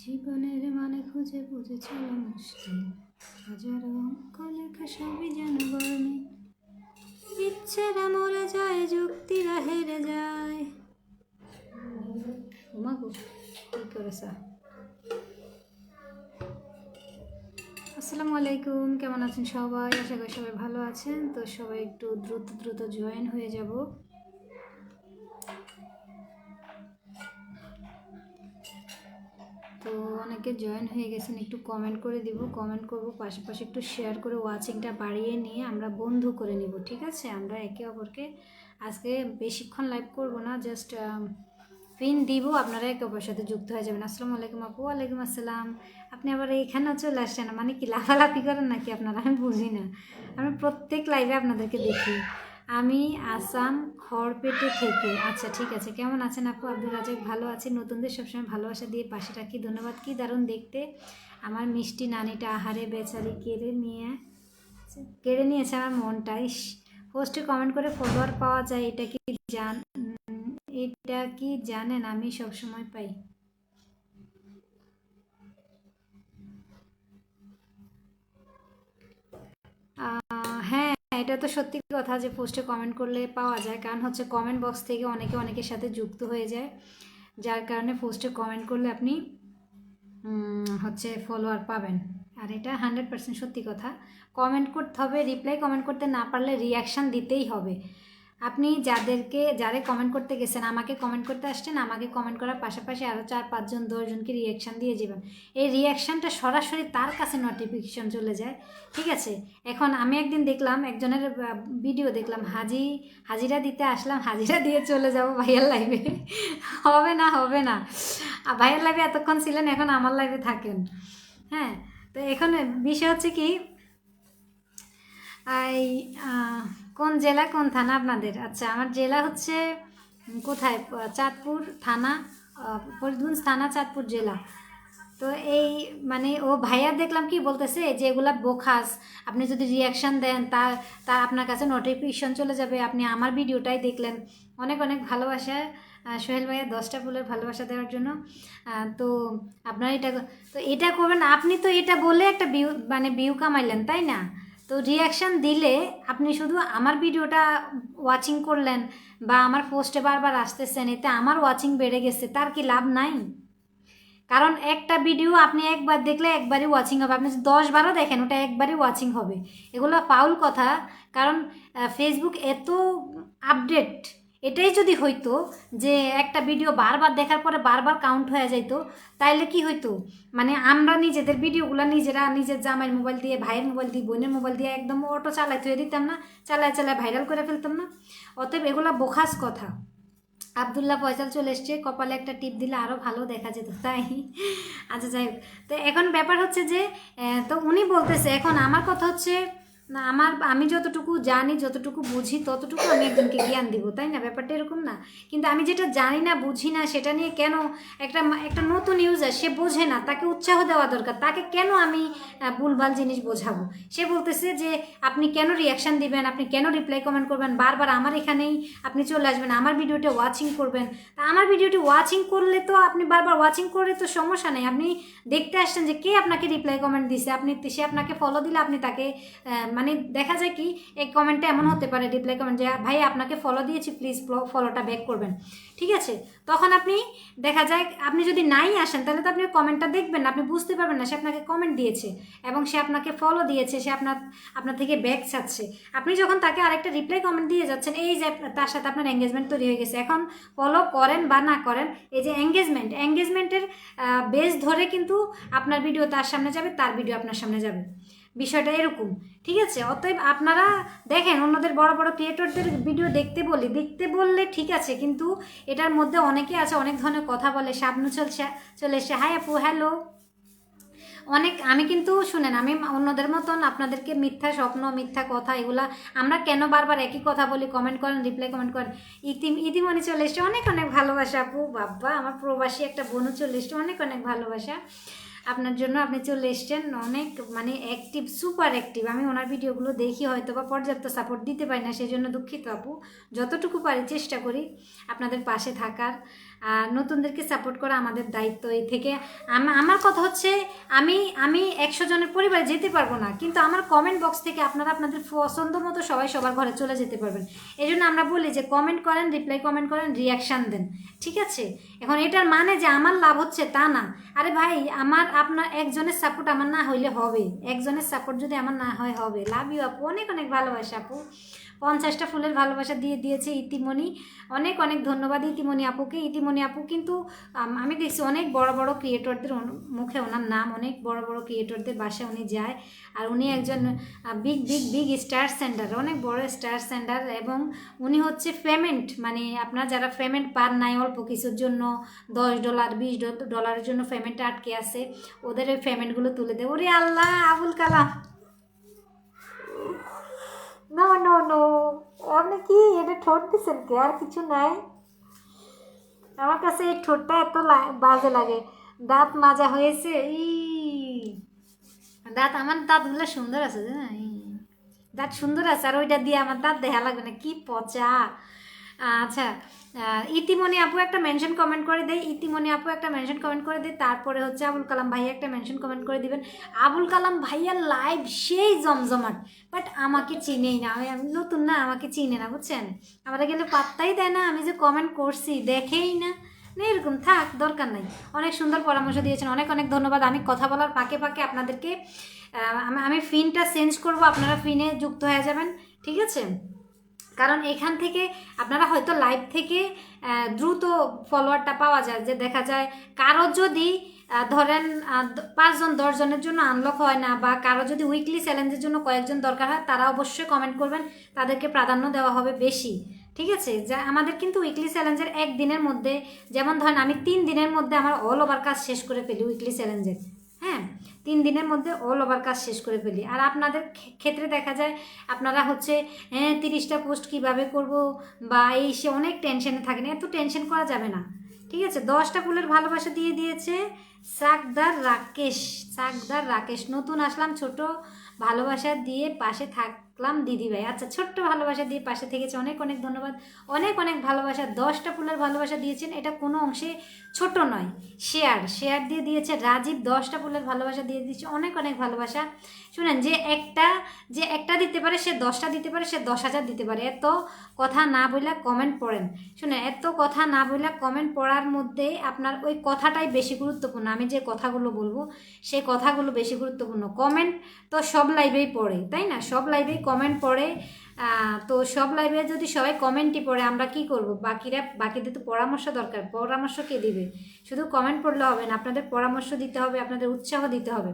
জীবনের মানে খুঁজে বুঝে চলা মুশকিল, হাজারো অঙ্ক লেখা সবই যেন বর্ণে, ইচ্ছেরা মরে যায় যুক্তিরা হেরে যায়। ঘুমাবো কি করেছ? আসসালামু আলাইকুম, কেমন আছেন সবাই? আশা করি সবাই ভালো আছেন। তো সবাই একটু দ্রুত দ্রুত জয়েন হয়ে যাব। তো অনেকে জয়েন হয়ে গেছেন, একটু কমেন্ট করে দিব, কমেন্ট করব, পাশাপাশি একটু শেয়ার করে ওয়াচিংটা বাড়িয়ে নিয়ে আমরা বন্ধু করে নিব, ঠিক আছে? আমরা একে অপরকে আজকে বেশিক্ষণ লাইভ করব না, জাস্ট পিন দিব, আপনারা একে অপরের সাথে যুক্ত হয়ে যাবেন। আসসালামু আলাইকুম আপু। ওয়ালাইকুম আসসালাম। আপনি আবার এইখানেও চলে আসছেন, মানে কি লাফালাফি করেন নাকি আপনারা? আমি বুঝি না। আমি প্রত্যেক লাইভে আপনাদেরকে দেখি। আমি আসাম খড়পেটে থেকে। আচ্ছা ঠিক আছে, কেমন আছেন আপু? আব্দুল রাজাক, ভালো আছি। নতুনদের সবসময় ভালোবাসা দিয়ে পাশে রাখি, ধন্যবাদ। কি দারুণ দেখতে আমার মিষ্টি নানিটা, আহারে বেচারি কেড়ে নিয়েছে আমার মনটা। ইস, পোস্টে কমেন্ট করে ফলোয়ার পাওয়া যায়, এটা কি জানেন? আমি সবসময় পাই। হ্যাঁ, এটা তো সত্যি কথা যে পোস্টে কমেন্ট করলে পাওয়া যায়, কারণ হচ্ছে কমেন্ট বক্স থেকে অনেকে অনেকের সাথে যুক্ত হয়ে যায়, যার কারণে পোস্টে কমেন্ট করলে আপনি হচ্ছে ফলোয়ার পাবেন। আর এটা 100% সত্যি কথা। কমেন্ট করতে হবে, রিপ্লাই কমেন্ট করতে না পারলে রিয়াকশান দিতেই হবে। আপনি যারে কমেন্ট করতে গেছেন, আমাকে কমেন্ট করতে আসছেন, আমাকে কমেন্ট করার পাশাপাশি আরও 4-5 জন 10 জনকে রিয়াকশান দিয়ে যাবেন। এই রিয়াকশানটা সরাসরি তার কাছে নোটিফিকেশন চলে যায়, ঠিক আছে? এখন আমি একদিন দেখলাম, একজনের ভিডিও দেখলাম, হাজিরা দিতে আসলাম, হাজিরা দিয়ে চলে যাব ভাইয়ার লাইভে। হবে না, হবে না। ভাইয়ার লাইভে এতক্ষণ ছিলেন, এখন আমার লাইভে থাকেন। হ্যাঁ, তো এখন বিষয় হচ্ছে কি, এই কোন জেলা কোন থানা আপনাদের? আচ্ছা, আমার জেলা হচ্ছে কোথায়, চাঁদপুর থানা, ফরিদগঞ্জ থানা, চাঁদপুর জেলা। তো এই মানে ও ভাইয়া দেখলাম কি বলতেছে, যে এগুলা বোখাস, আপনি যদি রিয়াকশান দেন তার আপনার কাছে নোটিফিকেশন চলে যাবে। আপনি আমার ভিডিওটাই দেখলেন, অনেক অনেক ভালোবাসা সোহেল ভাইয়া, 10টা ফুলের ভালোবাসা দেওয়ার জন্য। তো আপনার এটা করবেন। আপনি তো এটা বলে একটা ভিউ কামাইলেন, তাই না? তো রিয়াকশান দিলে আপনি শুধু আমার ভিডিওটা ওয়াচিং করলেন বা আমার পোস্টে বারবার আসতেছেন, এতে আমার ওয়াচিং বেড়ে গেছে, তার কি লাভ নাই? কারণ একটা ভিডিও আপনি একবার দেখলে একবারই ওয়াচিং হবে, আপনি 10বারও দেখেন ওটা একবারই ওয়াচিং হবে। এগুলো ফাউল কথা। কারণ ফেসবুক এত আপডেট, এটাই যদি হইতো যে একটা ভিডিও বারবার দেখার পরে বারবার কাউন্ট হয়ে যাইতো, তাইলে কি হইতো, মানে আমরা নিজেদের ভিডিওগুলো নিজের জামাইয়ের মোবাইল দিয়ে, ভাইয়ের মোবাইল দিয়ে, বোনের মোবাইল দিয়ে একদম অটো চালাই থুয়ে দিতাম না, চালায় ভাইরাল করে ফেলতাম না? অতএব এগুলো বোখাস কথা। আবদুল্লাহ ফয়সাল চলে এসছে, কপালে একটা টিপ দিলে আরও ভালো দেখা যেত, তাই? আচ্ছা যাই হোক, তো এখন ব্যাপার হচ্ছে যে তো উনি বলতেছে, এখন আমার কথা হচ্ছে, না আমি যতটুকু জানি, যতটুকু বুঝি, ততটুকু আমি একজনকে জ্ঞান দিব, তাই না? ব্যাপারটা এরকম না? কিন্তু আমি যেটা জানি না, বুঝি না, সেটা নিয়ে কেন একটা নতুন ইউজার, সে বোঝে না, তাকে উৎসাহ দেওয়া দরকার। তাকে কেন আমি ভুলভাল জিনিস বোঝাবো? সে বলতেছে যে আপনি কেন রিয়াকশান দিবেন, আপনি কেন রিপ্লাই কমেন্ট করবেন, বারবার আমার এখানেই আপনি চলে আসবেন, আমার ভিডিওটা ওয়াচিং করবেন। তা আমার ভিডিওটি ওয়াচিং করলে তো, আপনি বারবার ওয়াচিং করলে তো সমস্যা নেই। আপনি দেখতে আসছেন যে কে আপনাকে রিপ্লাই কমেন্ট দিছে, সে আপনাকে ফলো দিলে আপনি তাকে মানে দেখা যায় কি, এই কমেন্টটা এমন হতে পারে, রিপ্লাই কমেন্ট, যে ভাই আপনাকে ফলো দিয়েছি, প্লিজ ফলোটা ব্যাক করবেন, ঠিক আছে? তখন আপনি দেখা যায়, আপনি যদি নাই আসেন, তাহলে তো আপনি কমেন্টটা দেখবেন না, আপনি বুঝতে পারবেন না সে আপনাকে কমেন্ট দিয়েছে এবং সে আপনাকে ফলো দিয়েছে, সে আপনার থেকে ব্যাক চাচ্ছে। আপনি যখন তাকে আরেকটা রিপ্লাই কমেন্ট দিয়ে যাচ্ছেন, এই যে তার সাথে আপনার এঙ্গেজমেন্ট তৈরি হয়ে গেছে। এখন ফলো করেন বা না করেন, এই যে এঙ্গেজমেন্টের বেস ধরে কিন্তু আপনার ভিডিও তার সামনে যাবে, তার ভিডিও আপনার সামনে যাবে। বিষয়টা এরকম, ঠিক আছে? অতএব আপনারা দেখেন, অন্যদের বড় বড় ক্রিয়েটরদের ভিডিও দেখতে বললে ঠিক আছে, কিন্তু এটার মধ্যে অনেকে আছে, অনেক ধরনের কথা বলে। শাবনু চলে এসে, হাই আপু, হ্যালো। আমি কিন্তু শুনেন, আমি অন্যদের মতন আপনাদেরকে মিথ্যা স্বপ্ন, মিথ্যা কথা, এগুলা আমরা কেন বারবার একই কথা বলি? কমেন্ট করেন, রিপ্লাই কমেন্ট করেন। ইতিমনি চলে এসছে, অনেক অনেক ভালোবাসা আপু। বাবা, আমার প্রবাসী একটা বোনও চলে এসছে, অনেক অনেক ভালোবাসা। আপনার জন্য আপনি চলে এসছেন, অনেক মানে অ্যাক্টিভ, সুপার অ্যাক্টিভ। আমি ওনার ভিডিওগুলো দেখি, হয়তো বা পর্যাপ্ত সাপোর্ট দিতে পারি না, সেই জন্য দুঃখিত আপু। যতটুকু পারি চেষ্টা করি আপনাদের পাশে থাকার, আর নতুনদেরকে সাপোর্ট করা আমাদের দায়িত্ব। এই থেকে আমার কথা হচ্ছে, আমি আমি 100 জনের পরিবারে যেতে পারবো না, কিন্তু আমার কমেন্ট বক্স থেকে আপনারা আপনাদের পছন্দ মতো সবাই সবার ঘরে চলে যেতে পারবেন। এই জন্য আমরা বলি যে কমেন্ট করেন, রিপ্লাই কমেন্ট করেন, রিয়াকশান দেন, ঠিক আছে? এখন এটার মানে যে আমার লাভ হচ্ছে তা না। আরে ভাই, আপনার একজনের সাপোর্ট আমার না হইলে হবে, একজনের সাপোর্ট যদি আমার না হয় হবে। লাভ ইউ আপু, অনেক অনেক ভালোবাসা আপু। 50টা ফুলের ভালোবাসা দিয়ে দিয়েছে ইতিমণি, অনেক অনেক ধন্যবাদ ইতিমণি আপুকে। ইতিমণি আপু কিন্তু আমি দেখছি অনেক বড় বড় ক্রিয়েটরদের মুখে ওনার নাম, অনেক বড় বড় ক্রিয়েটরদের বাসায় উনি যায়, আর উনি একজন big big big star sender, অনেক বড় স্টার সেন্ডার। এবং উনি হচ্ছে পেমেন্ট, মানে আপনারা যারা পেমেন্ট পান নাই অল্প কিছুর জন্য, $10 $20 জন্য পেমেন্ট আটকে আছে, ওদের ওই পেমেন্টগুলো তুলে দেয়। ওরে আল্লাহ, Abul Kalam, no no no, আপনি কি এটা ঠোঁট দিচ্ছেন কি? আর কিছু নাই? আমার কাছে এই ঠোঁটটা এত বাজে লাগে। দাঁত মাজা হয়েছে, দাঁত, আমার দাঁতগুলো সুন্দর আছে না, দাঁত সুন্দর আছে, আর ওইটা দিয়ে আমার দাঁত দেখা লাগবে না, কি পচা। আচ্ছা, ইতিমণি আপু একটা মেনশন কমেন্ট করে দেয়, ইতিমণি আপু একটা মেনশন কমেন্ট করে দেয়, তারপরে হচ্ছে আবুল কালাম ভাইয়া একটা মেনশন কমেন্ট করে দিবেন। আবুল কালাম ভাইয়ার লাইভ সেই জমজমাট, বাট আমাকে চিনেই না, আমি নতুন না, আমাকে চিনে না, বুঝছেন? আমরা গেলে পাত্তাই দেয় না, আমি যে কমেন্ট করছি দেখেই না। না, এরকম থাক, দরকার নাই। অনেক সুন্দর পরামর্শ দিয়েছেন, অনেক অনেক ধন্যবাদ। আমি কথা বলার ফাঁকে ফাঁকে আপনাদেরকে আমি ফিনটা চেঞ্জ করব, আপনারা ফিনে যুক্ত হয়ে যাবেন, ঠিক আছে? কারণ এখান থেকে আপনারা হয়তো লাইভ থেকে দ্রুত ফলোয়ারটা পাওয়া যায়, যে দেখা যায় কারো যদি ধরেন 5 জন 10 জনের জন্য আনলক হয় না, বা কারো যদি উইকলি চ্যালেঞ্জের জন্য কয়েকজন দরকার হয়, তারা অবশ্যই কমেন্ট করবেন, তাদেরকে প্রাধান্য দেওয়া হবে বেশি, ঠিক আছে? যা আমাদের কিন্তু উইকলি চ্যালেঞ্জের 1 দিনের মধ্যে, যেমন ধরেন আমি 3 দিনের মধ্যে আমার অল ওভার কাজ শেষ করে ফেলি উইকলি চ্যালেঞ্জের, হ্যাঁ, 3 দিনের মধ্যে অল ওভার কাজ শেষ করে ফেলি। আর আপনাদের ক্ষেত্রে দেখা যায় আপনারা হচ্ছে 30টা পোস্ট কিভাবে করব, বা এই সে অনেক টেনশনে থাকেন, এত টেনশন করা যাবে না, ঠিক আছে? 10টা ফুলের ভালোবাসা দিয়ে দিয়েছে সাকদার রাকেশ, সাকদার রাকেশ। নতুন আসলাম, ছোট ভালোবাসা দিয়ে পাশে থাকলাম দিদিভাই। আচ্ছা, ছোট্ট ভালোবাসা দিয়ে পাশে থেকেছে, অনেক অনেক ধন্যবাদ, অনেক অনেক ভালোবাসা। 10টা ফুলের ভালোবাসা দিয়েছেন, এটা কোনো অংশে ছোট নয়। শেয়ার দিয়ে দিয়েছে রাজীব, 10টা ফুলের ভালোবাসা দিয়ে দিয়েছে, অনেক অনেক ভালোবাসা। শুনেন, যে একটা দিতে পারে সে 10টা দিতে পারে, সে 10,000 দিতে পারে। এত কথা না বলে কমেন্ট পড়েন, শুনেন, এত কথা না বলে কমেন্ট পড়ার মধ্যে আপনার ওই কথাটাই বেশি গুরুত্বপূর্ণ। আমি যে কথাগুলো বলবো সেই কথাগুলো বেশি গুরুত্বপূর্ণ। কমেন্ট তো সব লাইভেই পড়ে, তাই না? সব লাইভেই কমেন্ট পড়ে। তো সব লাইভে যদি সবাই কমেন্টই পড়ে, আমরা কি করব? বাকিদের তো পরামর্শ দরকার, পরামর্শ কে দিবে? শুধু কমেন্ট পড়লে হবে না, আপনাদের পরামর্শ দিতে হবে, আপনাদের উৎসাহ দিতে হবে।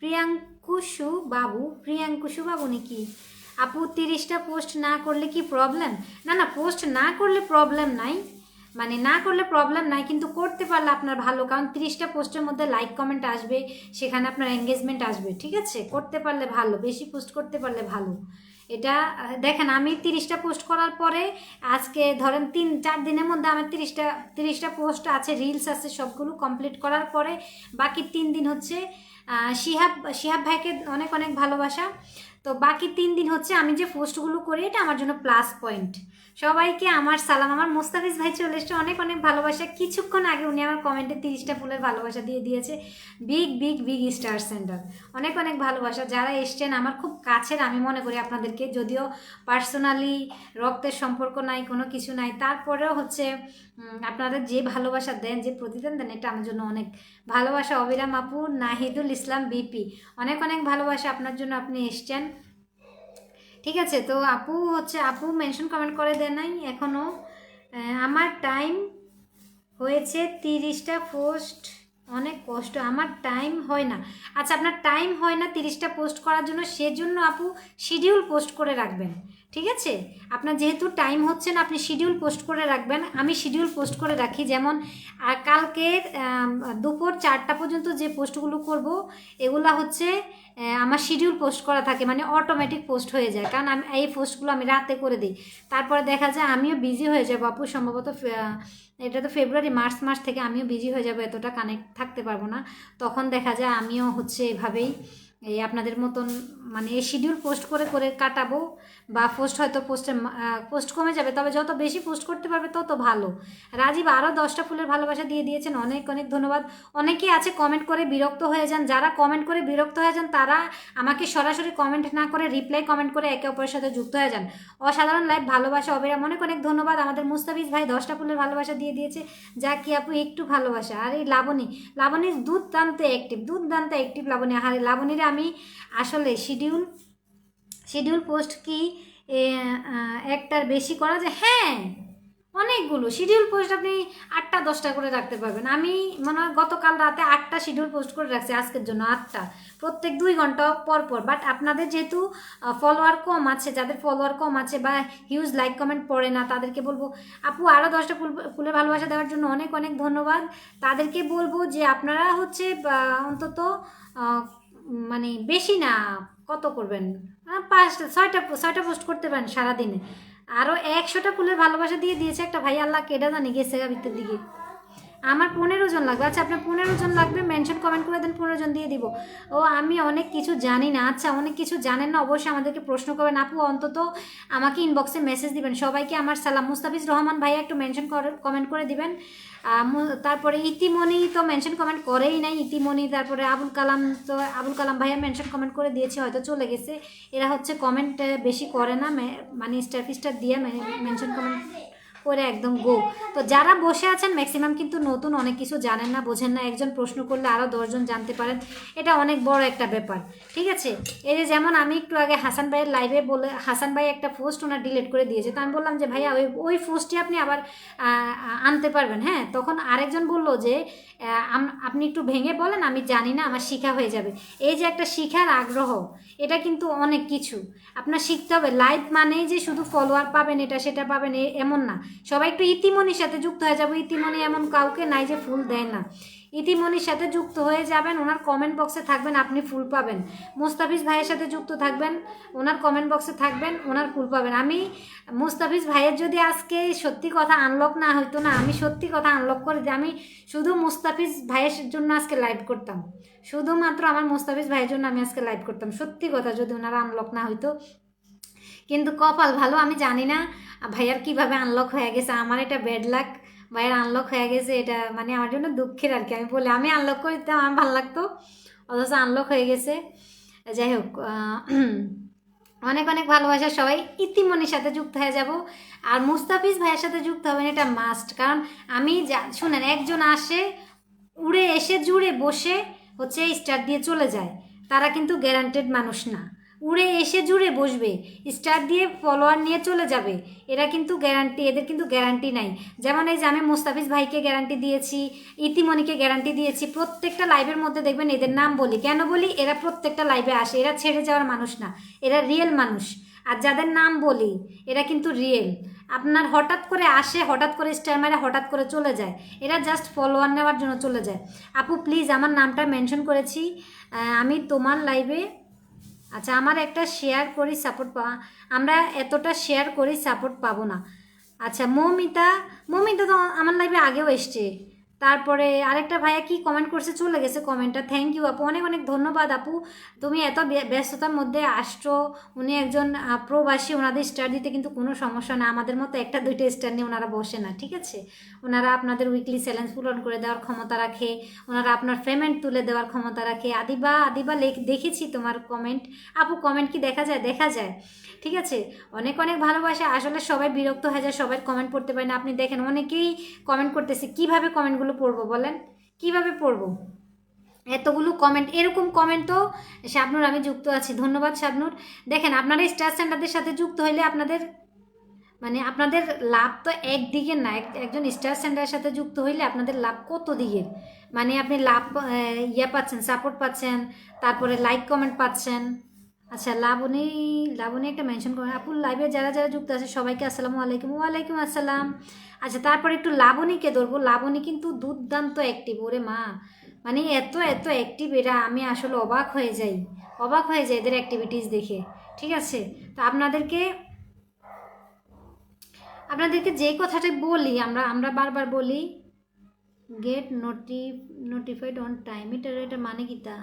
প্রিয়াঙ্কুশু বাবু নাকি আপু? 30টা পোস্ট না করলে কি প্রবলেম? না না, পোস্ট না করলে প্রবলেম নাই, মানে না করলে প্রবলেম নাই, কিন্তু করতে পারলে আপনার ভালো, কারণ 30টা পোস্টের মধ্যে লাইক কমেন্ট আসবে, সেখানে আপনার এঙ্গেজমেন্ট আসবে, ঠিক আছে? করতে পারলে ভালো, বেশি পোস্ট করতে পারলে ভালো। এটা দেখেন, আমি 30টা পোস্ট করার পরে আজকে ধরেন 3-4 দিনের মধ্যে আমার 30টা পোস্ট আছে, রিলস আছে, সবগুলো কমপ্লিট করার পরে বাকি 3 দিন হচ্ছে শিহাব ভাইকে অনেক অনেক ভালোবাসা। তো বাকি 3 দিন হচ্ছে আমি যে পোস্টগুলো করি, এটা আমার জন্য প্লাস পয়েন্ট। সবাইকে আমার সালাম। আমার মোস্তাফিজ ভাই চলে এসছে, অনেক অনেক ভালোবাসা। কিছুক্ষণ আগে উনি আমার কমেন্টে 30টা ফুলের ভালোবাসা দিয়ে দিয়েছে। Big big big star centre, অনেক অনেক ভালোবাসা। যারা এসছেন আমার খুব কাছের, আমি মনে করি আপনাদেরকে, যদিও পার্সোনালি রক্তের সম্পর্ক নাই, কোনো কিছু নাই, তারপরেও হচ্ছে আপনাদের যে ভালোবাসা দেন, যে প্রতিদান দেন, এটা আমার জন্য অনেক ভালোবাসা। অবিরাম আপু, নাহিদুল ইসলাম বিপি, অনেক অনেক ভালোবাসা আপনার জন্য, আপনি এসছেন, ঠিক আছে? তো আপু মেনশন কমেন্ট করে দেন নাই এখনও। আমার টাইম হয়েছে 30টা পোস্ট, অনেক কষ্ট, আমার টাইম হয় না। আচ্ছা, আপনার টাইম হয় না 30টা পোস্ট করার জন্য, সেজন্য আপু শিডিউল পোস্ট করে রাখবেন, ঠিক আছে? আপনার যেহেতু টাইম হচ্ছে না, আপনি শিডিউল পোস্ট করে রাখবেন। আমি শিডিউল পোস্ট করে রাখি, যেমন কালকে দুপুর 4টা পর্যন্ত যে পোস্টগুলো করব এগুলা হচ্ছে আমার শিডিউল পোস্ট করা থাকে, মানে অটোমেটিক পোস্ট হয়ে যায়, কারণ আমি এই পোস্টগুলো আমি রাতে করে দিই। তারপরে দেখা যায় আমিও বিজি হয়ে যাবো আপু, সম্ভবত এটা তো ফেব্রুয়ারি মার্চ মাস থেকে আমিও বিজি হয়ে যাবো, এতটা কানেক্ট থাকতে পারবো না। তখন দেখা যায় আমিও হচ্ছে এভাবেই এই আপনাদের মতন মানে এই শিডিউল পোস্ট করে করে কাটাবো, বা পোস্ট হয়তো পোস্ট কমে যাবে, তবে যত বেশি পোস্ট করতে পারবে তত ভালো। রাজীব আরও 10টা ফুলের ভালোবাসা দিয়ে দিয়েছেন, অনেক অনেক ধন্যবাদ। অনেকেই আছে কমেন্ট করে বিরক্ত হয়ে যান, যারা কমেন্ট করে বিরক্ত হয়ে যান তারা আমাকে সরাসরি কমেন্ট না করে রিপ্লাই কমেন্ট করে একে অপরের সাথে যুক্ত হয়ে যান। অসাধারণ লাইভ, ভালোবাসা অবিরাম, অনেক অনেক ধন্যবাদ। আমাদের মুস্তাফিজ ভাই 10টা ফুলের ভালোবাসা দিয়ে দিয়েছে, যা কি আপু একটু ভালোবাসা। আর এই লাবণী দুর্দান্ত অ্যাক্টিভ লাবণী। আর লাবণীর আমি আসলে শিডিউল পোস্ট কি একটার বেশি করা যায়? হ্যাঁ, অনেকগুলো শিডিউল পোস্ট আপনি 8টা 10টা করে রাখতে পারবেন। আমি মনে হয় গতকাল রাতে 8টা শিডিউল পোস্ট করে রাখছি আজকের জন্য, 8টা, প্রত্যেক 2 ঘন্টা পর পর। বাট আপনাদের যেহেতু ফলোয়ার কম আছে, যাদের ফলোয়ার কম আছে বা হিউজ লাইক কমেন্ট পড়ে না, তাদেরকে বলবো আপু আরও 10টা ফুলের ভালোবাসা দেওয়ার জন্য অনেক অনেক ধন্যবাদ। তাদেরকে বলবো যে আপনারা হচ্ছে অন্তত মানে বেশি না, কত করবেন, 5-6টা পোস্ট করতে পারেন সারাদিনে। আরও 100টা ফুলের ভালোবাসা দিয়ে দিয়েছে একটা ভাই, আল্লাহ কেডা জানি গেছে ভিতর দিকে। আমার 15 জন লাগবে। আচ্ছা, আপনার 15 জন লাগবে, মেনশন কমেন্ট করে দেন, 15 জন দিয়ে দিব। ও আমি অনেক কিছু জানি না। আচ্ছা, অনেক কিছু জানেন না, অবশ্যই আমাদেরকে প্রশ্ন করবেন আপু, অন্তত আমাকে ইনবক্সে মেসেজ দিবেন। সবাইকে আমার সালাম। মুস্তাফিজ রহমান ভাইয়া একটু মেনশন কমেন্ট করে দিবেন। তারপরে ইতিমনি তো মেনশন কমেন্ট করেই নাই, ইতিমনি। তারপরে আবুল কালাম ভাইয়া মেনশন কমেন্ট করে দিয়েছে, হয়তো চলে গেছে। এরা হচ্ছে কমেন্ট বেশি করে না, মানে স্টার ফিস্টার দিয়ে মেনশন কমেন্ট করে একদম গো। তো যারা বসে আছেন ম্যাক্সিমাম কিন্তু নতুন, অনেক কিছু জানেন না, বোঝেন না। একজন প্রশ্ন করলে আরও 10জন জানতে পারেন, এটা অনেক বড় একটা ব্যাপার। ঠিক আছে? এই যে যেমন আমি একটু আগে হাসান ভাইয়ের লাইভে বলে, হাসান ভাই একটা পোস্ট ওনার ডিলিট করে দিয়েছে, তো আমি বললাম যে ভাইয়া ওই পোস্টটি আপনি আবার আনতে পারবেন। হ্যাঁ, তখন আরেকজন বলল যে আপনি একটু ভেঙে বলেন, আমি জানি না, আমার শিখা হয়ে যাবে। এই যে একটা শিখার আগ্রহ, এটা কিন্তু অনেক কিছু আপনার শিখতে হবে। লাইভ মানেই যে শুধু ফলোয়ার পাবেন, এটা সেটা পাবেন এমন না। সবাই একটু ইতিমনির সাথে যুক্ত হয়ে যাবো। ইতিমনি এমন কাউকে নাই যে ফুল দেয় না। ইতিমনির সাথে যুক্ত হয়ে যাবেন, ওনার কমেন্ট বক্সে থাকবেন, আপনি ফুল পাবেন। মুস্তাফিজ ভাইয়ের সাথে যুক্ত থাকবেন, ওনার কমেন্ট বক্সে থাকবেন, ওনার ফুল পাবেন। আমি মুস্তাফিজ ভাইয়ের যদি আজকে সত্যি কথা আনলক না হইতো না, আমি সত্যি কথা আনলক করে দিই, আমি শুধু মুস্তাফিজ ভাইয়ের জন্য আজকে লাইভ করতাম। শুধুমাত্র আমার মুস্তাফিজ ভাইয়ের জন্য আমি আজকে লাইভ করতাম, সত্যি কথা, যদি ওনারা আনলক না হইতো। কিন্তু কপাল ভালো, আমি জানি না ভাইয়ার কিভাবে আনলক হয়ে গেছে। আমার এটা ব্যাড লাক, ভাইয়ার আনলক হয়ে গেছে, এটা মানে আমার জন্য দুঃখের আর কি। আমি বলি আমি আনলক করে দিতাম, আমার ভালো লাগতো, অথচ আনলক হয়ে গেছে। যাই হোক, অনেক অনেক ভালোবাসা। সবাই ইতিমনির সাথে যুক্ত হয়ে যাব, আর মুস্তাফিজ ভাইয়ের সাথে যুক্ত হবেন, এটা মাস্ট। কারণ আমি শুনেন, একজন আসে উড়ে এসে জুড়ে বসে হচ্ছে স্টার দিয়ে চলে যায়, তারা কিন্তু গ্যারান্টেড মানুষ না। উড়ে এসে জুড়ে বসবে, স্টার দিয়ে ফলোয়ার নিয়ে চলে যাবে, এরা কিন্তু গ্যারান্টি, এদের কিন্তু গ্যারান্টি নাই। যেমন এই যে আমি মুস্তাফিজ ভাইকে গ্যারান্টি দিয়েছি, ইতিমনিকে গ্যারান্টি দিয়েছি, প্রত্যেকটা লাইভের মধ্যে দেখবেন এদের নাম বলি। কেন বলি? এরা প্রত্যেকটা লাইভে আসে, এরা ছেড়ে যাওয়ার মানুষ না, এরা রিয়েল মানুষ। আর যাদের নাম বলি এরা কিন্তু রিয়েল। আপনার হঠাৎ করে আসে, হঠাৎ করে স্টার মারে হঠাৎ করে চলে যায়, এরা জাস্ট ফলোয়ার নেওয়ার জন্য চলে যায়। আপু প্লিজ আমার নামটা মেনশন করেছি আমি তোমার লাইভে। আচ্ছা, আমার একটা শেয়ার করি সাপোর্ট আমরা এতটা শেয়ার করি সাপোর্ট পাবো না। আচ্ছা, মৌমিতা তো আমার লাইভে আগেও এসছে। তারপরে আরেকটা ভাইয়া কি কমেন্ট করছে, চলে গেছে কমেন্টটা। থ্যাংক ইউ আপু, অনেক অনেক ধন্যবাদ আপু, তুমি এত ব্যস্ততার মধ্যে আসছো। উনি একজন প্রবাসী, ওনাদের স্টার দিতে কিন্তু কোনো সমস্যা না, আমাদের মতো একটা দুইটা স্টার নিয়ে ওনারা বসে না। ঠিক আছে? ওনারা আপনাদের উইকলি চ্যালেঞ্জ পূরণ করে দেওয়ার ক্ষমতা রাখে, ওনারা আপনার পেমেন্ট তুলে দেওয়ার ক্ষমতা রাখে। আদিবা দেখেছি তোমার কমেন্ট। আপু কমেন্ট কি দেখা যায়? দেখা যায়। ঠিক আছে? অনেক অনেক ভালোবাসা। আসলে সবাই বিরক্ত হয়ে যায়, সবাই কমেন্ট পড়তে পারে না। আপনি দেখেন অনেকেই কমেন্ট করতেছে, কিভাবে কমেন্টগুলো পড়বো বলেন? কিভাবে পড়বো এতগুলো কমেন্ট? এরকম কমেন্ট তো শাবনুর, আমি যুক্ত আছি, ধন্যবাদ শাবনুর। দেখেন, আপনারা স্টার সেন্টারদের সাথে যুক্ত হইলে আপনাদের লাভ তো একদিকে না, একজন স্টার সেন্টারের সাথে যুক্ত হইলে আপনাদের লাভ কত দিকের। মানে আপনি লাভ পাচ্ছেন, সাপোর্ট পাচ্ছেন, তারপরে লাইক কমেন্ট পাচ্ছেন, আচ্ছা, লাবণী, লাবণী একটা মেনশন করেন। আপু লাইভে যারা যারা যুক্ত আছে সবাইকে আসসালামু আলাইকুম। ওয়ালাইকুম আসসালাম। আচ্ছা, তারপর একটু লাবণীকে ধরবো। লাবণী কিন্তু দুর্দান্ত অ্যাক্টিভ, ওরে মা, মানে এত এত অ্যাক্টিভ, এরা আমি আসলে অবাক হয়ে যাই, অবাক হয়ে যাই এদের অ্যাক্টিভিটিস দেখে। ঠিক আছে, তো আপনাদেরকে আপনাদেরকে যে কথাটা বলি, আমরা আমরা বারবার বলি, গেট নোটিফাইড অন টাইম, এটা মানে কি তা?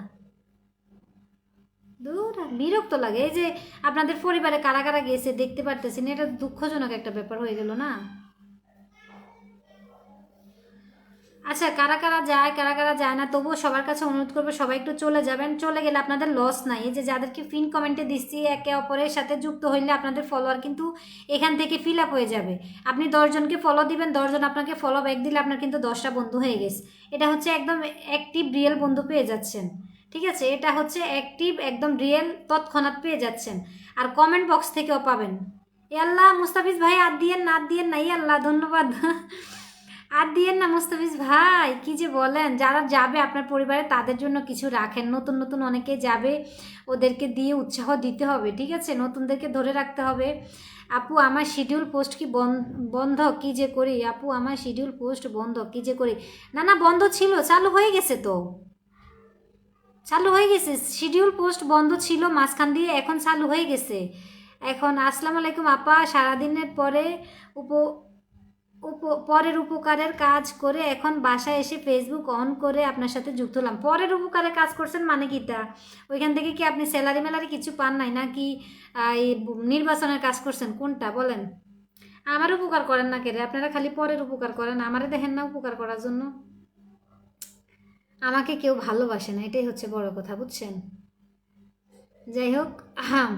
দূর, বিরক্ত লাগে। এই যে আপনাদের পরিবারে কারা কারা গেছে দেখতে পারতেছি না, এটা দুঃখজনক একটা ব্যাপার হয়ে গেল না? আচ্ছা, কারা কারা যায় কারা কারা যায় না, তবুও সবার কাছে অনুরোধ করবো সবাই একটু চলে যাবেন। চলে গেলে আপনাদের লস নাই। এই যে যাদেরকে ফিন কমেন্টে দিচ্ছি, একে অপরের সাথে যুক্ত হইলে আপনাদের ফলোয়ার কিন্তু এখান থেকে ফিল আপ হয়ে যাবে। আপনি 10 জনকে ফলো দিবেন, 10 জন আপনাকে ফলো ব্যাক দিলে আপনার কিন্তু 10টা বন্ধু হয়ে গেছে। এটা হচ্ছে একদম অ্যাক্টিভ রিয়েল বন্ধু পেয়ে যাচ্ছেন। ঠিক আছে, এটা হচ্ছে অ্যাক্টিভ একদম রিয়েল, তৎক্ষণাৎ পেয়ে যাচ্ছেন। আর কমেন্ট বক্স থেকেও পাবেন। এ আল্লাহ, মুস্তাফিজ ভাই আর দিয়েন না, আর দিয়েন না, ই আল্লাহ, ধন্যবাদ। আর দিয়েন না মুস্তাফিজ ভাই, কি যে বলেন। যারা যাবে আপনার পরিবারে তাদের জন্য কিছু রাখেন, নতুন নতুন অনেকে যাবে, ওদেরকে দিয়ে উৎসাহ দিতে হবে। ঠিক আছে, নতুনদেরকে ধরে রাখতে হবে। আপু আমার শিডিউল পোস্ট কি বন্ধ, কি যে করি? আপু আমার শিডিউল পোস্ট বন্ধ, কি যে করি? না না, বন্ধ ছিল, চালু হয়ে গেছে তো, চালু হয়ে গেছে। শিডিউল পোস্ট বন্ধ ছিল মাঝখান দিয়ে, এখন চালু হয়ে গেছে। এখন আসসালামু আলাইকুম আপা, সারাদিনের পরে উপ পরের উপকারের কাজ করে এখন বাসায় এসে ফেসবুক অন করে আপনার সাথে যুক্ত হলাম। পরের উপকারের কাজ করছেন মানে কিটা? ওইখান থেকে কি আপনি স্যালারি মেলারি কিছু পান নাই, নাকি এই নির্বাচনের কাজ করছেন? কোনটা বলেন? আমার উপকার করেন না কেরে আপনারা, খালি পরের উপকার করেন, আমারে দেখেন না উপকার করার জন্য। আমাকে কেউ ভালোবাসে না, এটাই হচ্ছে বড় কথা, বুঝছেন? যাই হোক, হ্যাঁ,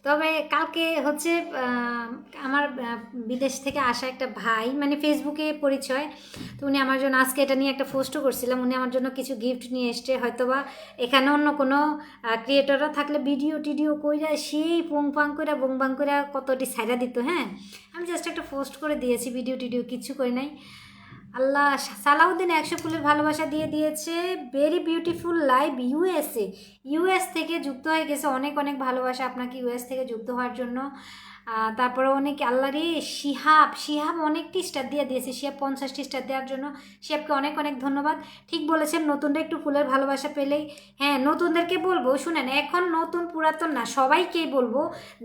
তবে কালকে হচ্ছে আমার বিদেশ থেকে আসা একটা ভাই, মানে ফেসবুকে পরিচয়, তো উনি আমার জন্য আজকে এটা নিয়ে একটা পোস্টও করছিলাম, উনি আমার জন্য কিছু গিফট নিয়ে এসছে। হয়তোবা এখানে অন্য কোনো ক্রিয়েটররা থাকলে ভিডিও টিডিও কইরা সেই পুং পাং করে বং বাং করে কতটি সাইডা দিত। হ্যাঁ, আমি জাস্ট একটা পোস্ট করে দিয়েছি, ভিডিও টিডিও কিছু করি নাই। আল্লাহ, সালাউদ্দিন 100 ফুলের ভালোবাসা দিয়ে দিয়েছে। Very beautiful live USA, US থেকে যুক্ত হয়ে গেছে। অনেক অনেক ভালোবাসা আপনাকে ইউএস থেকে যুক্ত হওয়ার জন্য। তারপরে অনেক, আল্লাহ রে, শিহাব, শিহাব অনেকটি স্টার দিয়ে দিয়েছে, শিহাব 50টি স্টার দেওয়ার জন্য শিহাবকে অনেক অনেক ধন্যবাদ। ঠিক বলেছেন, নতুনরা একটু ফুলের ভালোবাসা পেলেই, হ্যাঁ, নতুনদেরকে বলবো, শুনেন, এখন নতুন পুরাতন না, সবাইকেই বলবো,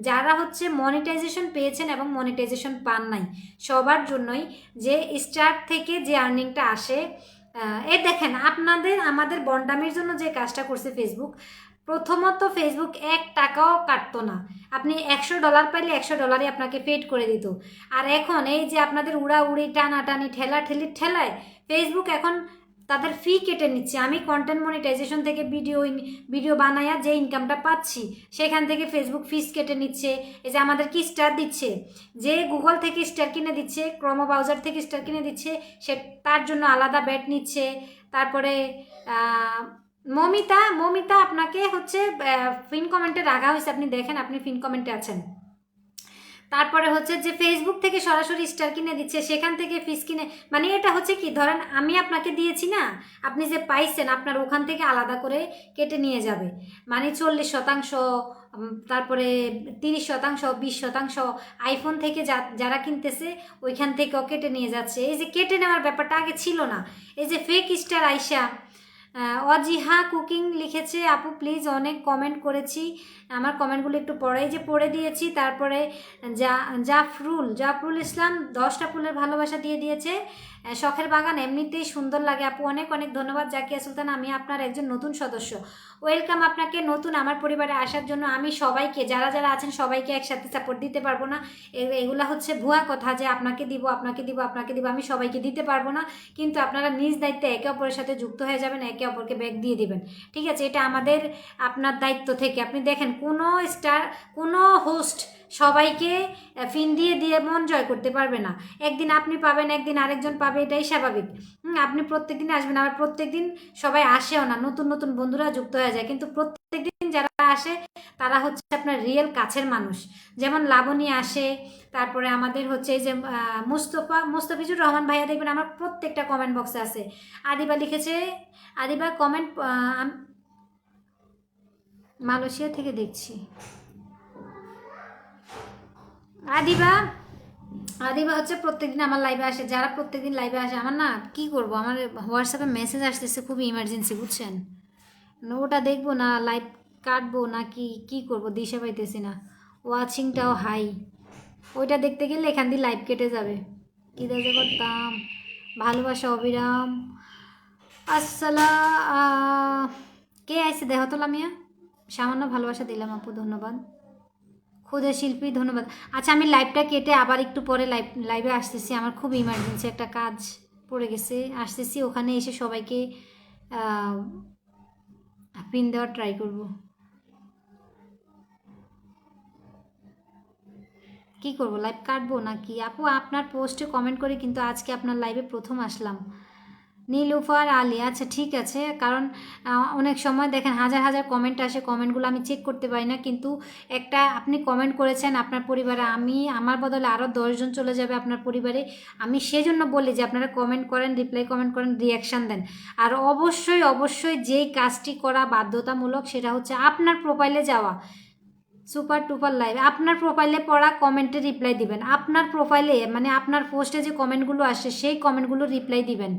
যারা হচ্ছে মনিটাইজেশন পেয়েছেন এবং মনিটাইজেশন পান নাই, সবার জন্যই, যে স্টার থেকে যে আর্নিংটা আসে, এ দেখেন, আপনাদের আমাদের বন্ডামের জন্য যে কাজটা করছে ফেসবুক, প্রথমত ফেসবুক 1 টাকাও কাটতো না। আপনি $100 পাইলে $100 আপনাকে পেড করে দিত। আর এখন এই যে আপনাদের উড়াউড়ি টানাটানি ঠেলাঠেলির ঠেলায় ফেসবুক এখন তাদের ফি কেটে নিচ্ছে। আমি কন্টেন্ট মনিটাইজেশন থেকে ভিডিও বানাইয়া যে ইনকামটা পাচ্ছি, সেখান থেকে ফেসবুক ফিস কেটে নিচ্ছে। এই যে আমাদের কি স্টার দিচ্ছে, যে গুগল থেকে স্টার কিনে দিচ্ছে, ক্রোম ব্রাউজার থেকে স্টার কিনে দিচ্ছে, সে তার জন্য আলাদা ব্যাট নিচ্ছে। তারপরে মমিতা, মমিতা আপনাকে হচ্ছে ফিন কমেন্টে রাখা হয়েছে, আপনি দেখেন, আপনি ফিন কমেন্টে আছেন। তারপরে হচ্ছে যে ফেসবুক থেকে সরাসরি স্টার কিনে দিচ্ছে, সেখান থেকে ফিস কিনে, মানে এটা হচ্ছে কি, ধরেন আমি আপনাকে দিয়েছি না, আপনি যে পাইছেন আপনার ওখান থেকে আলাদা করে কেটে নিয়ে যাবে। মানে 40%, তারপরে 30%, 20%, আইফোন থেকে যারা কিনতেছে ওইখান থেকেও কেটে নিয়ে যাচ্ছে। এই যে কেটে নেওয়ার ব্যাপারটা আগে ছিল না। এই যে ফেক স্টার আইসা, অজিহা কুকিং লিখেছে, আপু প্লিজ, অনেক কমেন্ট করেছি, আমার কমেন্টগুলো একটু পড়াই, যে পড়ে দিয়েছি। তারপরে জাফরুল ইসলাম 10টা ফুলের ভালোবাসা দিয়ে দিয়েছে। শখের বাগান এমনিতেই সুন্দর লাগে আপু, অনেক অনেক ধন্যবাদ। জাকিয়া সুলতান, আমি আপনার একজন নতুন সদস্য, ওয়েলকাম আপনাকে নতুন আমার পরিবারে আসার জন্য। আমি সবাইকে, যারা যারা আছেন সবাইকে একসাথে সাপোর্ট দিতে পারবো না, এগুলা হচ্ছে ভুয়া কথা, যে আপনাকে দিব আপনাকে দিব আপনাকে দিব, আমি সবাইকে দিতে পারবো না। কিন্তু আপনারা নিজ দায়িত্বে একে অপরের সাথে যুক্ত হয়ে যাবেন, একে অপরকে ব্যাক দিয়ে দিবেন। ঠিক আছে, এটা আমাদের আপনার দায়িত্ব থেকে। আপনি দেখেন, কোনো স্টার, কোনো হোস্ট সবাইকে ফিন দিয়ে দিয়ে মন জয় করতে পারবে না। একদিন আপনি পাবেন, একদিন আরেকজন পাবে, এটাই স্বাভাবিক। আপনি প্রত্যেক দিন আসবেন, আবার প্রত্যেক দিন সবাই আসেও না, নতুন নতুন বন্ধুরা যুক্ত হয়ে যায়। কিন্তু প্রত্যেক দিন যারা আসে তারা হচ্ছে আপনার রিয়েল কাছের মানুষ। যেমন লাবণী আসে, তারপরে আমাদের হচ্ছে এই যে মুস্তফিজুর রহমান ভাইয়া, দেখবেন আমার প্রত্যেকটা কমেন্ট বক্সে আছে। আদিবা লিখেছে, আদিবা কমেন্ট, মালয়েশিয়া থেকে দেখছি। আদিবা আদিবা হচ্ছে প্রত্যেকদিন আমার লাইভে আসে, যারা প্রত্যেকদিন লাইভে আসে, আমার না কি করব, আমার হোয়াটসঅ্যাপে মেসেজ আসতেছে খুবই ইমার্জেন্সি, বুঝছেন? ওটা দেখবো না লাইভ কাটবো না কি কি করবো দিশা পাইতেছি না। ওয়াচিংটাও হাই, ওইটা দেখতে গেলে এখান দিয়ে লাইভ কেটে যাবে। কী দেখে করতাম। ভালোবাসা অবিরাম। আসসালা কে আইসে দেহ তো লামিয়া? সামান্য ভালোবাসা দিলাম আপু, ধন্যবাদ। ক্ষুদে শিল্পী ধন্যবাদ। আচ্ছা আমি লাইভটা কেটে আবার একটু পরে লাইভে আসতেছি, আমার খুব ইমার্জেন্সি একটা কাজ পড়ে গেছে, আসতেছি। ওখানে এসে সবাইকে পিন দেওয়ার ট্রাই করব। কি করব, লাইভ কাটবো নাকি? আপু আপনার পোস্টে কমেন্ট করে কিন্তু আজকে আপনার লাইভে প্রথম আসলাম। নীলুফার আলী, আচ্ছা ঠিক আছে, কারণ অনেক সময় দেখেন হাজার হাজার কমেন্ট আসে, কমেন্টগুলো আমি চেক করতে পারি না, কিন্তু একটা আপনি কমেন্ট করেছেন আপনার পরিবারে, আমি আমার বদলে আরও 10জন চলে যাবে আপনার পরিবারে। আমি সেজন্য বলি যে আপনারা কমেন্ট করেন, রিপ্লাই কমেন্ট করেন, রিয়াকশান দেন। আর অবশ্যই অবশ্যই যেই কাজটি করা বাধ্যতামূলক সেটা হচ্ছে আপনার প্রোফাইলে যাওয়া, সুপার টুপার লাইভ, আপনার প্রোফাইলে পড়া কমেন্টে রিপ্লাই দিবেন, আপনার প্রোফাইলে মানে আপনার পোস্টে যে কমেন্টগুলো আসে সেই কমেন্টগুলো রিপ্লাই দিবেন,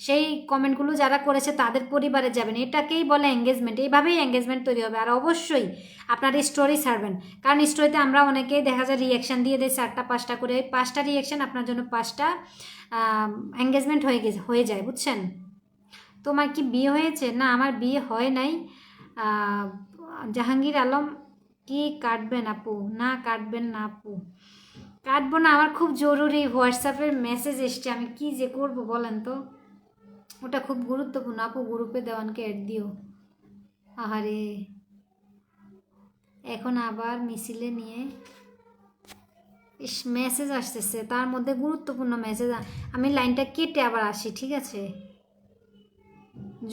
সেই কমেন্টগুলো যারা করেছে তাদের পরিবারে যাবেন, এটাকেই বলে এঙ্গেজমেন্ট। এইভাবেই এঙ্গেজমেন্ট তৈরি হবে। আর অবশ্যই আপনার স্টোরি ছাড়বেন, কারণ স্টোরিতে আমরা অনেকেই দেখা যায় রিয়াকশান দিয়ে দেয় 4টা 5টা করে, 5টা রিয়াকশান আপনার জন্য 5টা এঙ্গেজমেন্ট হয়ে যায়, বুঝছেন? তোমার কি বিয়ে হয়েছে? না আমার বিয়ে হয় নাই। জাহাঙ্গীর আলম, কি কাটবেন আপু? না কাটবেন না আপু, কাটবো না, আমার খুব জরুরি হোয়াটসঅ্যাপের মেসেজ এসছে, আমি কি যে করব বলেন তো। ওটা খুব গুরুত্বপূর্ণ আপু, গ্রুপে দেওয়ানকে অ্যাড দিও। আহারে এখন আবার মিছিলে নিয়ে মেসেজ আসতেছে, তার মধ্যে গুরুত্বপূর্ণ মেসেজ। আমি লাইনটা কেটে আবার আসি, ঠিক আছে?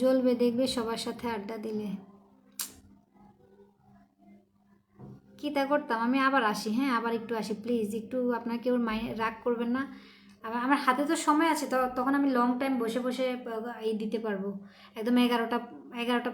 জ্বলবে দেখবে সবার সাথে আড্ডা দিলে। কী তা করতাম, আমি আবার আসি, হ্যাঁ আবার একটু আসি প্লিজ, একটু আপনার কেউ রাগ করবেন না। আমার হাতে তো সময় আছে, তখন আমি লং টাইম বসে বসে এই দিতে পারবো, একদম 11টা